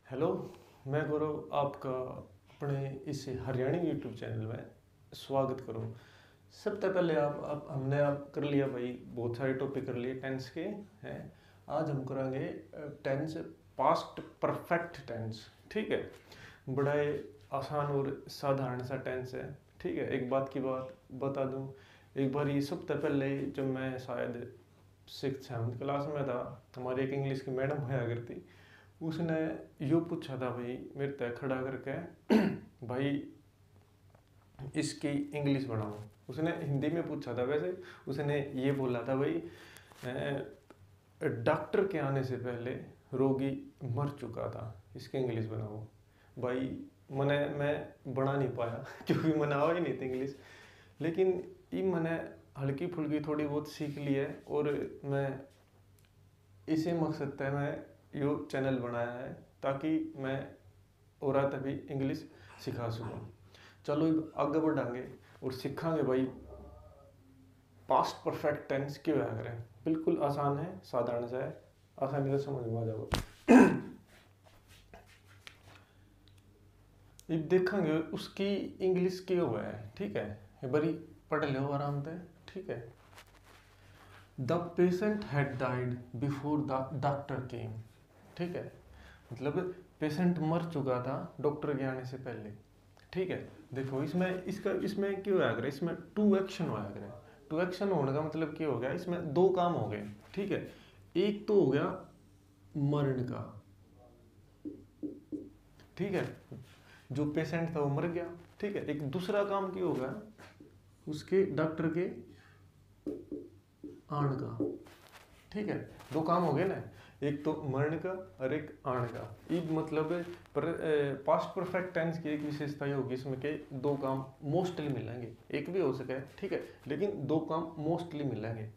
Hello. मैं गौरव आपका अपने इस हरियाणी यूट्यूब चैनल में स्वागत करूँ। सबसे पहले आप कर लिया भाई, बहुत सारे टॉपिक कर लिए टेंस के हैं। आज हम करेंगे टेंस, पास्ट परफेक्ट टेंस। ठीक है, बड़ा ही आसान और साधारण सा टेंस है। ठीक है, एक बात की बात बता दूं, एक बार ये सबसे पहले जब मैं शायद 6th-7th क्लास में था, हमारी एक इंग्लिश की मैडम हुआ करती, उसने यो पूछा था भाई मेरे तय खड़ा करके भाई इसकी इंग्लिश बनाओ। उसने हिंदी में पूछा था, वैसे उसने ये बोला था भाई डॉक्टर के आने से पहले रोगी मर चुका था, इसकी इंग्लिश बनाओ। भाई मैं बना नहीं पाया क्योंकि मैंने आवा ही नहीं थी इंग्लिश, लेकिन ये मैंने हल्की फुल्की थोड़ी बहुत सीख ली है और मैं इसी मकसद से मैं यो चैनल बनाया है ताकि मैं और तभी इंग्लिश सिखा सकूँ। चलो आगे बढ़ांगे और सीखांगे भाई पास्ट परफेक्ट टेंस क्यों आया करें। बिल्कुल आसान है, साधारण सा है, आसानी से समझ में आ जाएगा। अब देखेंगे उसकी इंग्लिश क्यों हुआ है। ठीक है, एक बारी पढ़ लो आराम से। ठीक है, the patient had died before the doctor केम। ठीक है, मतलब पेशेंट मर चुका था डॉक्टर के आने से पहले। ठीक है, देखो इसमें क्यों आया करे, इसमें टू एक्शन आया करे। टू एक्शन होने का मतलब क्या हो गया, इसमें दो काम हो गए। ठीक है, एक तो हो गया मरण का। ठीक है, जो पेशेंट था वो मर गया। ठीक है, एक दूसरा काम क्या होगा, उसके डॉक्टर के आण का। ठीक है, दो काम हो गए ना, एक तो मरण का और एक आण का। ये मतलब पास्ट परफेक्ट टेंस की एक विशेषता ये होगी इसमें कि दो काम मोस्टली मिलेंगे, एक भी हो सके। ठीक है, लेकिन दो काम मोस्टली मिलेंगे।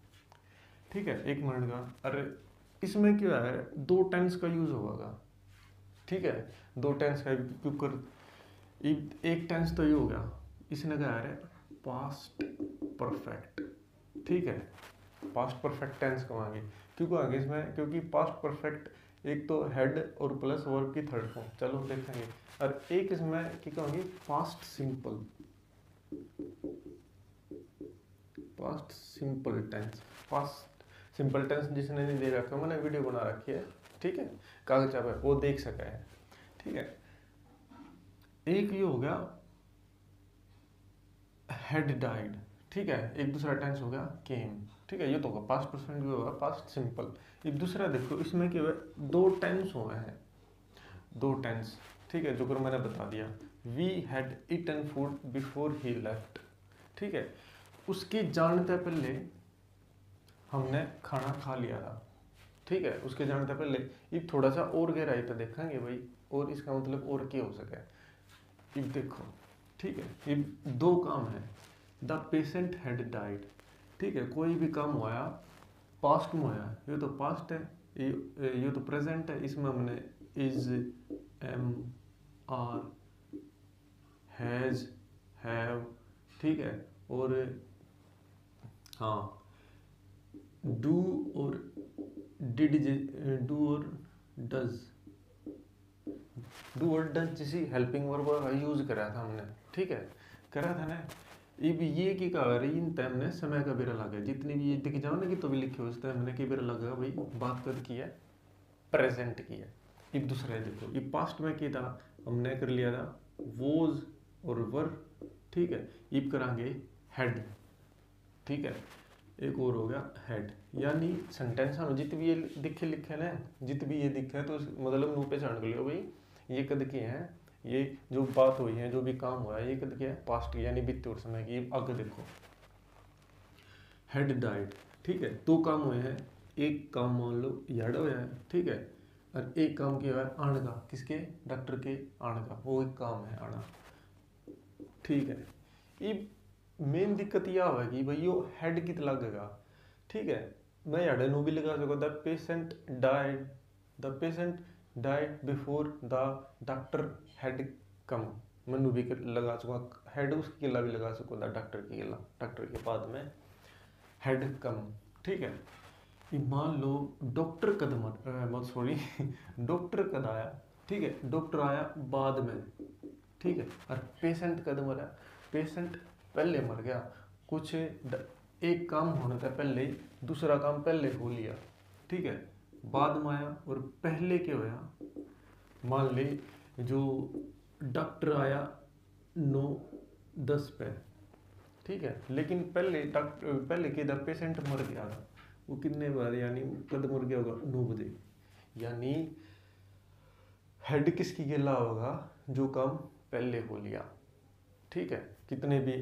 ठीक है, एक मरण का, और इसमें क्या है, दो टेंस का यूज होगा। ठीक है, दो टेंस का क्योंकि एक टेंस तो ये हो गया, इसने कहा है पास्ट परफेक्ट। ठीक है, पास्ट परफेक्ट टेंस को आगे क्यों आगे इसमें, क्योंकि पास्ट परफेक्ट एक तो हेड और प्लस वर्ब की थर्ड फॉर्म, चलो देखेंगे। और एक इसमें क्या होंगे, past simple. Past simple tense, past simple tense जिसने नहीं दे रखा, मैंने वीडियो बना रखी है। ठीक है, कागज पे वो देख सका है। ठीक है, एक ये हो गया हैड डाइड। ठीक है, एक दूसरा टेंस हो गया केम। ठीक है, ये तो होगा पास्ट परफेक्ट, भी होगा पास्ट सिंपल। एक दूसरा देखो इसमें क्या है, दो टेंस हुए हैं, दो टेंस। ठीक है, जो कर मैंने बता दिया, we had eaten food before he left. ठीक है, उसके जानते पहले हमने खाना खा लिया था। ठीक है, उसके जानते पहले ये थोड़ा सा और गहराई पे देखेंगे भाई, और इसका मतलब और क्या हो सके। ये देखो, ठीक है, ये दो काम है, द पेशेंट हैड डाइड। ठीक है, कोई भी काम हुआ पास्ट में हुआ, ये तो पास्ट है, ये तो प्रेजेंट है। इसमें हमने is, am, are, has, have. ठीक है, और हाँ डू और डिड, डू और डज, डू और डज जैसी हेल्पिंग वर्ब का यूज करा था हमने। ठीक है, करा था ना। ये की कहा रही इन टाइम ने समय का बेरा लगा, जितनी भी ये दिख जाओ ना कि तो भी लिखे हो, उस टाइम हमने की बेरा लगा भाई, बात कर की है, प्रेजेंट की है। एक दूसरा देखो, ये पास्ट में की था, हमने कर लिया था वोज और वर। ठीक है, इब करांगे हेड। ठीक है, एक और हो गया हेड, यानी सेंटेंस में जित भी ये दिखे लिखे ना, जित भी ये दिखे तो मतलब मुंह पे छांट लियो भाई, ये कद के हैं, ये जो बात हुई है, जो भी काम हुआ है, ये कद के है, पास्ट की यानी बीते और समय की। आगे देखो हेड डाइड। ठीक है, दो काम हुए हैं, एक काम मान लो याड हुआ है। ठीक है, और एक काम किया है आण का, किसके, डॉक्टर के आण का, वो एक काम है आना। ठीक है, ये मेन दिक्कत यह होगी भाई, यो हेड कित लगेगा। ठीक है, मैं याड नो भी लगा सकूँ, the patient died, the patient died before the doctor had come, Manu भी लगा सकूँ, हेड उसकी किला भी लगा सकूँ, द डॉक्टर की किला, डॉक्टर के बाद में हैड कम। ठीक है, ये मान लो डॉक्टर कद मत सॉरी डॉक्टर कद आया। ठीक है। डॉक्टर आया बाद में, ठीक है। और पेशेंट कद मरा, पेशेंट पहले मर गया। कुछ एक काम होने था पहले, दूसरा काम पहले हो लिया, ठीक है। बाद में आया और पहले क्या होया, मान ले जो डॉक्टर आया 9:10 पे, ठीक है। लेकिन पहले डॉक्टर पहले क्या था, पेशेंट मर गया था। वो कितने बजे, यानी कद मर गया होगा 9 बजे। यानी हेड किसकी गिला होगा, जो काम पहले हो लिया, ठीक है। कितने भी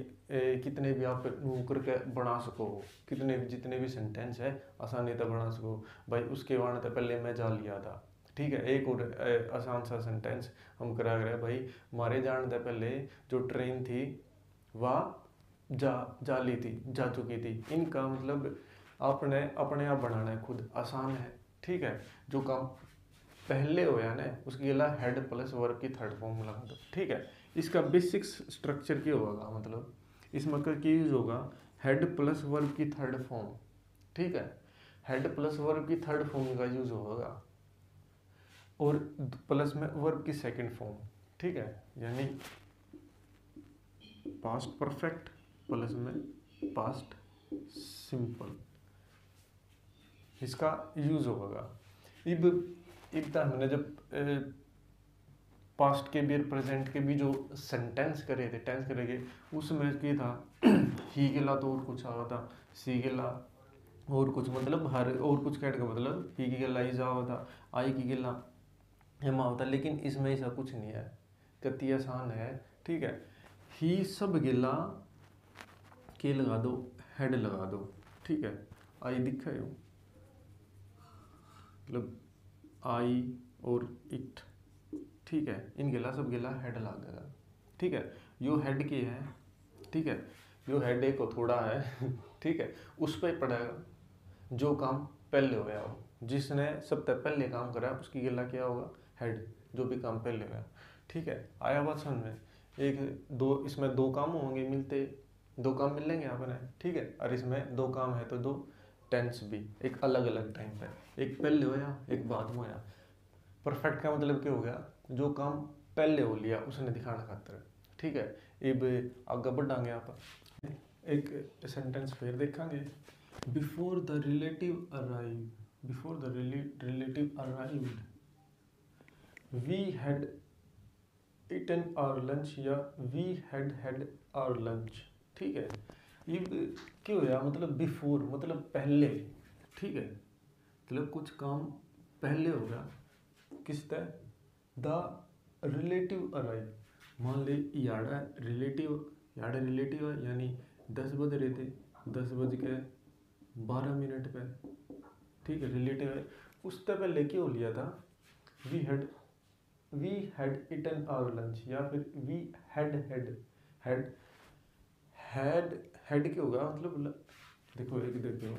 आप करके बना सको, कितने भी जितने भी सेंटेंस है आसानी से बना सको। भाई उसके बाद तो पहले मैं जा लिया था, ठीक है। एक और आसान सा सेंटेंस हम करा रहे भाई, मारे जाने से पहले जो ट्रेन थी वह जा ली थी, जा चुकी थी। इनका मतलब आपने अपने आप बनाना है, खुद आसान है, ठीक है। जो काम पहले होया ना उसकी गला हेड प्लस वर्ब की थर्ड फॉर्म लगा दो, ठीक है। इसका बेसिक स्ट्रक्चर क्या होगा, मतलब इसमें क्या यूज होगा, हेड प्लस वर्ब की थर्ड फॉर्म, ठीक है। हेड प्लस वर्ब की थर्ड फॉर्म का यूज होगा और प्लस में वर्ब की सेकंड फॉर्म, ठीक है। यानी पास्ट परफेक्ट प्लस में पास्ट सिंपल, इसका यूज होगा। इब हमने जब पास्ट के भी प्रेजेंट के भी जो सेंटेंस करे थे, टेंस करेंगे, उसमें क्या था ही गिला तो और कुछ आवा था, सी गिला और कुछ, मतलब हर और कुछ कैट का मतलब ही की गिला ही जा था, आई की गिला हेमा होता। लेकिन इसमें ऐसा कुछ नहीं है, कति आसान है, ठीक है। ही सब गिला के लगा दो, हेड लगा दो, ठीक है। आई दिखा है मतलब आई और इट, ठीक है। इन गिला सब गिला हेड लगेगा, ठीक है। यो हेड की है, ठीक है। यो हेड एक थोड़ा है ठीक है। उस पर पड़ेगा जो काम पहले होया हो, जिसने सबसे पहले काम करा उसकी गिला क्या होगा, हेड, जो भी काम पहले होया, ठीक है। आया बात समझ में, एक दो इसमें दो काम होंगे मिलते, दो काम मिलेंगे अपने, ठीक है। और इसमें दो काम है तो दो टेंस भी एक अलग अलग टाइम पे, एक पहले होया एक बाद में होया। परफेक्ट का मतलब क्या हो गया, जो काम पहले हो लिया उसने दिखाना खातर, ठीक है। अब आगे बढ़ांगे आप, एक सेंटेंस फिर देखेंगे। Before the relative arrive, before the relative arrived we had eaten our lunch, या वी हैड आवर लंच, ठीक है। ये क्या होया, मतलब बिफोर मतलब पहले, ठीक है। मतलब कुछ काम पहले होगा किसते, द रिलेटिव अराइव। मान ले याड़ा रिलेटिव है, यानी 10 बज रहे थे, 10:12 पे, ठीक है। रिलेटिव है, उससे पहले क्या हो लिया था, we had eaten our lunch, या फिर वी हैड हैड क्या होगा, मतलब देखो एक देखो,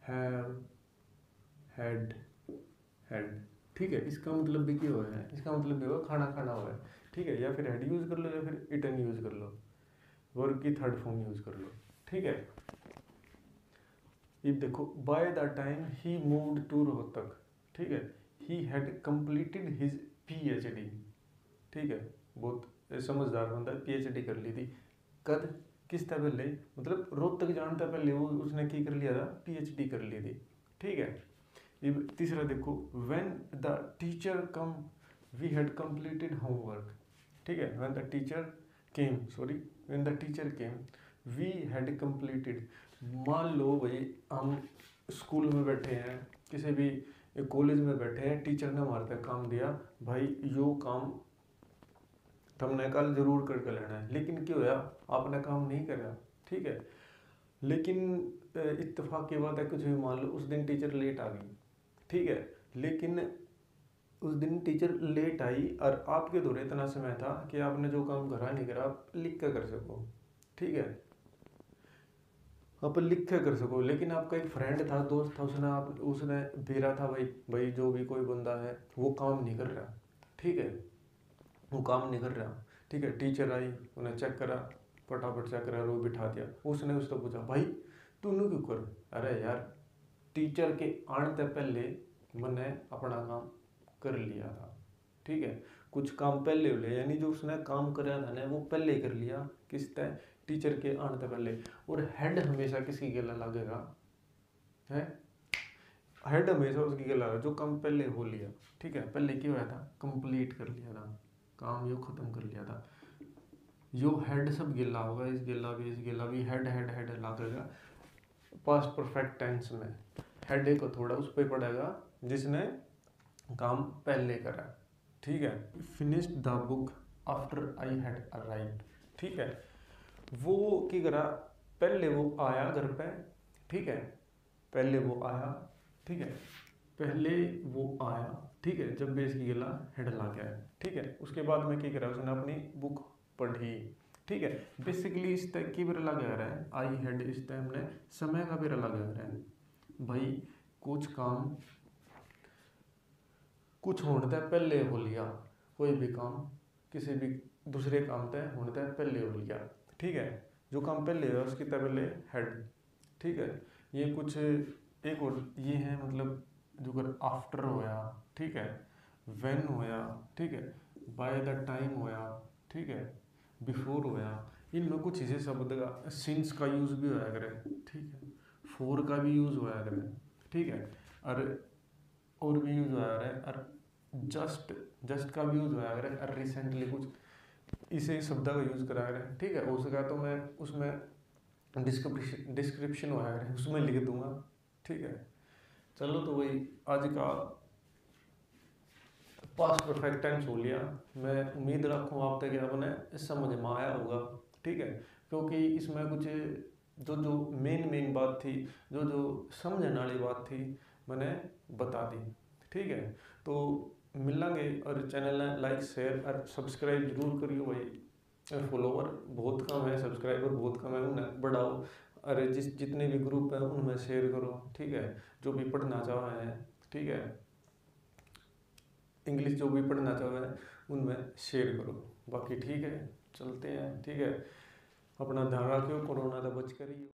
हैव हैड हैड, ठीक है। इसका मतलब भी क्या हुआ है, इसका मतलब भी हुआ खाना खाना हुआ है, ठीक है। या फिर हेड यूज कर लो या फिर इटन यूज कर लो, वर्ब की थर्ड फॉर्म यूज कर लो, ठीक है। ये देखो, by the time he moved to Rohtak, ठीक है, he had completed his PhD, ठीक है। बहुत समझदार बंदा, पीएचडी कर ली थी। कद, किस था पहले, मतलब रोहतक जानता पहले वो उसने की कर लिया था, पीएचडी कर ली थी, ठीक है। ये तीसरा देखो, when the teacher come we had completed homework, ठीक है। When the teacher came, sorry, when the teacher came we had completed. मान लो भाई हम स्कूल में बैठे हैं, किसी भी कॉलेज में बैठे हैं, टीचर ने हमारे तक काम दिया, भाई यो काम तुमने कल जरूर करके लेना है, लेकिन क्या होया, आपने काम नहीं करा, ठीक है। लेकिन इत्तेफाक की बात है, कुछ भी मान लो उस दिन टीचर लेट आ गई, ठीक है। लेकिन उस दिन टीचर लेट आई और आपके दौरे इतना समय था कि आपने जो काम करा नहीं करा आप लिख कर सको, ठीक है। आप लिख कर सको। लेकिन आपका एक फ्रेंड था, दोस्त था, उसने भेजा था भाई जो भी कोई बंदा है वो काम नहीं कर रहा, ठीक है, वो काम नहीं कर रहा, ठीक है। टीचर आई, उन्हें चेक करा, फटाफट चेक करा, वो बिठा दिया। उसने उससे पूछा, भाई तूने क्यों कर, अरे यार टीचर के आने से पहले मैंने अपना काम कर लिया था, ठीक है। कुछ काम पहले हो लिया, यानी जो उसने काम कराया था ना वो पहले ही कर लिया, किस तय टीचर के आने से पहले। और हेड हमेशा किसकी गला लगेगा है, हेड हमेशा उसकी गला लगेगा जो काम पहले हो लिया, ठीक है। पहले क्या हुआ था, कंप्लीट कर लिया था काम, यो खत्म कर लिया था, यो हेड सब गिला होगा, इस गिला भी हेड हेड हेड लगेगा। पास्ट परफेक्ट टेंस में हेड को थोड़ा उस पर पड़ेगा जिसने काम पहले करा, ठीक है। Finished the book after I had arrived, ठीक है। वो क्या करा, पहले वो आया घर पे, ठीक है। पहले वो आया, ठीक है। पहले वो आया, ठीक है, जब बेस की गिला हेड ला के आया, ठीक है। उसके बाद में क्या करा, उसने अपनी बुक पढ़ी, ठीक है। बेसिकली इस टाइप की भी लगा रहा है, आई हैड इस टाइम ने समय का भी लगा रहा है भाई। कुछ काम कुछ होने तक पहले हो लिया, कोई भी काम किसी भी दूसरे काम तय होने तक पहले हो लिया, ठीक है। जो काम पहले है उसकी तय पहले हेड, ठीक है। ये कुछ एक और ये है, मतलब जो कर आफ्टर होया, ठीक है, व्हेन होया, ठीक है, बाय द टाइम होया, ठीक है, बिफोर होया। इनमें कुछ ऐसे शब्द का सिंस का यूज़ भी होया करे, ठीक है, फोर का भी यूज़ होया करे, ठीक है, और भी यूज़ होया करे, और जस्ट जस्ट का भी यूज़ होया करे, और रिसेंटली कुछ इसे शब्द का यूज़ करा करे, ठीक है। उसका तो मैं उसमें डिस्क्रिप्शन होया करे उसमें लिख दूंगा, ठीक है। चलो तो वही आज का पास्ट परफेक्ट टेंस हो लिया। मैं उम्मीद रखूँ आप तक आपने समझ में आया होगा, ठीक है। क्योंकि इसमें कुछ जो जो मेन बात थी, जो जो समझने वाली बात थी, मैंने बता दी, ठीक है। तो मिलेंगे, और चैनल लाइक शेयर और सब्सक्राइब जरूर करियो भाई। फॉलोवर बहुत कम है, सब्सक्राइबर बहुत कम है, उन्हें बढ़ाओ। अरे जितने भी ग्रुप हैं उनमें शेयर करो, ठीक है। जो भी पढ़ना चाह रहे हैं, ठीक है, इंग्लिश जो भी पढ़ना चाह रहे हैं उनमें शेयर करो। बाकी ठीक है, चलते हैं, ठीक है। अपना ध्यान रखियो, कोरोना से बच कर ही।